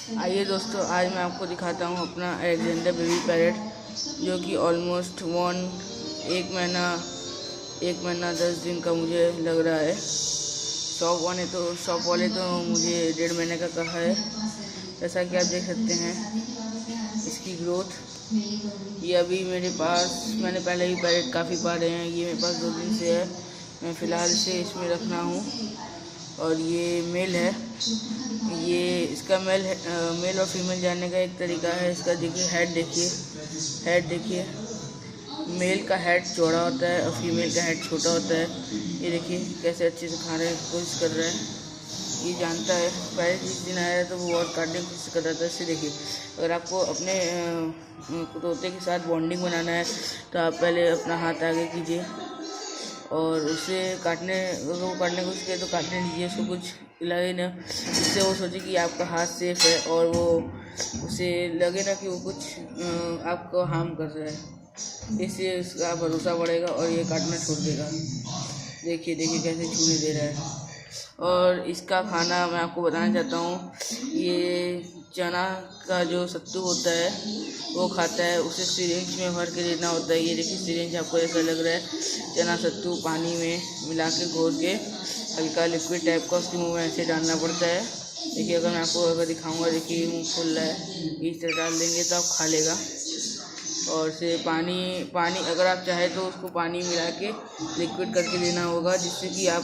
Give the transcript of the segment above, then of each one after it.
आइए दोस्तों, आज मैं आपको दिखाता हूँ अपना अलेक्जेंडर बेबी पैरेट, जो कि ऑलमोस्ट एक महीना 10 दिन का मुझे लग रहा है। शॉप वाले तो मुझे 1.5 महीने का कहा है। जैसा कि आप देख सकते हैं इसकी ग्रोथ। ये अभी मेरे पास, मैंने पहले भी पैरेट काफ़ी पाले हैं। ये मेरे पास 2 दिन से है। मैं फ़िलहाल से इसमें रखना हूँ। और ये मेल है। ये इसका मेल और फीमेल जानने का एक तरीका है। इसका देखिए हेड देखिए। मेल का हेड चौड़ा होता है और फीमेल का हेड छोटा होता है। ये देखिए कैसे अच्छे से खाने की कोशिश कर रहा है। ये जानता है। पहले जिस दिन आया तो वो और काटने की कोशिश कर रहा था। इससे देखिए, अगर आपको अपने तोते के साथ बॉन्डिंग बनाना है तो आप पहले अपना हाथ आगे कीजिए और उसे काटने की कोशिश करे तो काटने दीजिए। उसको कुछ लगे ना, जिससे वो सोचे कि आपका हाथ सेफ है और वो उसे लगे ना कि वो कुछ आपको हार्म कर रहा है। इससे उसका भरोसा बढ़ेगा और ये काटना छोड़ देगा। देखिए कैसे छूने दे रहा है। और इसका खाना मैं आपको बताना चाहता हूँ। ये चना का जो सत्तू होता है वो खाता है। उसे सिरिंज में भर के देना होता है। ये देखिए सिरिंज आपको ऐसा लग रहा है। चना सत्तू पानी में मिला के घोल के हल्का लिक्विड टाइप का उसके मुंह में ऐसे डालना पड़ता है। देखिए, अगर मैं आपको दिखाऊंगा, देखिए मुंह खुल रहा है। इस तरह डाल देंगे तो आप खा लेगा। और से पानी अगर आप चाहे तो उसको पानी मिला के लिक्विड करके देना होगा, जिससे कि आप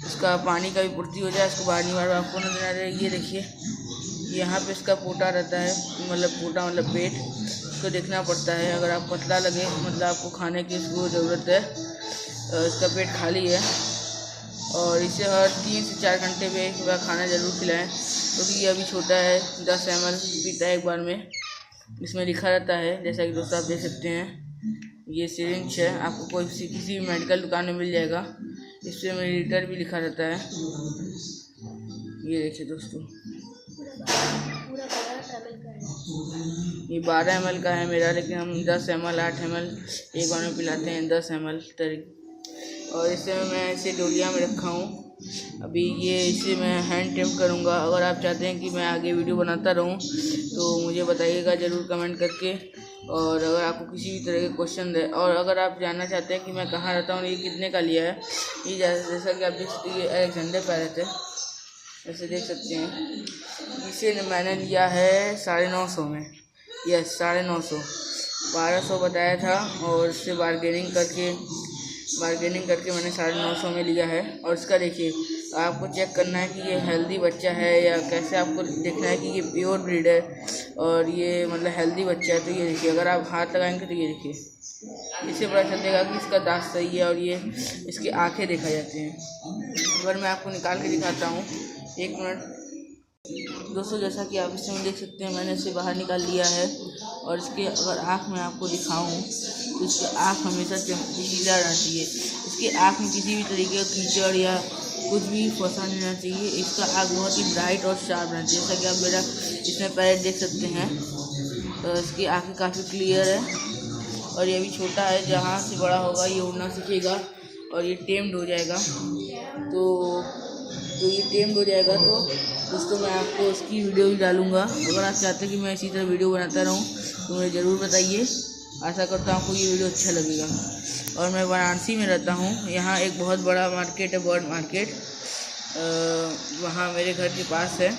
उसका पानी का भी पूर्ति हो जाए। उसको बार आपको न देना रहे। ये देखिए यहाँ पे इसका पोटा रहता है, मतलब पेट। उसको देखना पड़ता है। अगर आप पतला लगे, मतलब आपको खाने की इसको ज़रूरत है, इसका पेट खाली है। और इसे हर 3 से 4 घंटे में एक बार खाना ज़रूर खिलाएं, क्योंकि ये अभी छोटा है। 10 ml पीता है एक बार में। इसमें लिखा रहता है, जैसा कि दोस्तों आप देख सकते हैं, ये सिरिंज है। आपको किसी भी मेडिकल दुकान में मिल जाएगा। इसमें मिलीलीटर भी लिखा रहता है। ये देखिए दोस्तों, ये 12 ml का है मेरा, लेकिन हम 10 ml 8 ml एक बार में पिलाते हैं। 10 ml और इसे मैं इसे डोलिया में रखा हूँ अभी। इसे मैं हैंड टेम करूँगा। अगर आप चाहते हैं कि मैं आगे वीडियो बनाता रहूँ तो मुझे बताइएगा ज़रूर कमेंट करके। और अगर आपको किसी भी तरह के क्वेश्चन है, और अगर आप जानना चाहते हैं कि मैं कहाँ रहता हूँ, ये कितने का लिया है, ये जैसा कि आप देख सकते हैं, ये अलेक्जेंडर पैरेट है। जैसे देख सकते हैं, इसे मैंने लिया है 950 में। यस, 950। 1200 बताया था और इससे बारगेनिंग करके मैंने 950 में लिया है। और इसका देखिए, आपको चेक करना है कि ये हेल्दी बच्चा है या कैसे। आपको देखना है कि ये प्योर ब्रीड है और ये मतलब हेल्दी बच्चा है। तो ये देखिए, अगर आप हाथ लगाएंगे तो ये देखिए, इससे पता चलेगा कि इसका दांत सही है। और ये इसकी आँखें देखा जाती हैं। अगर मैं आपको निकाल के दिखाता हूँ, 1 मिनट दोस्तों। जैसा कि आप इसमें देख सकते हैं, मैंने इसे बाहर निकाल लिया है। और इसके अगर आँख में आपको दिखाऊं तो इसकी आँख हमेशा चमकीला रहती है। इसके आँख में किसी भी तरीके का कीचड़ या कुछ भी फंसा नहीं रहना चाहिए। इसका आँख बहुत ही ब्राइट और शार्प रहती है। जैसा कि आप मेरा इसमें पैरेट देख सकते हैं, तो इसकी आँखें काफ़ी क्लियर है। और ये भी छोटा है, जहाँ से बड़ा होगा ये उड़ना सीखेगा और ये टेम्ड हो जाएगा। तो ये टेम्ड हो जाएगा तो दोस्तों मैं आपको उसकी वीडियो भी डालूँगा। अगर आप चाहते हैं कि मैं इसी तरह वीडियो बनाता रहूँ तो मुझे ज़रूर बताइए। आशा करता हूँ आपको ये वीडियो अच्छा लगेगा। और मैं वाराणसी में रहता हूँ। यहाँ एक बहुत बड़ा मार्केट है, बर्ड मार्केट, वहाँ मेरे घर के पास है।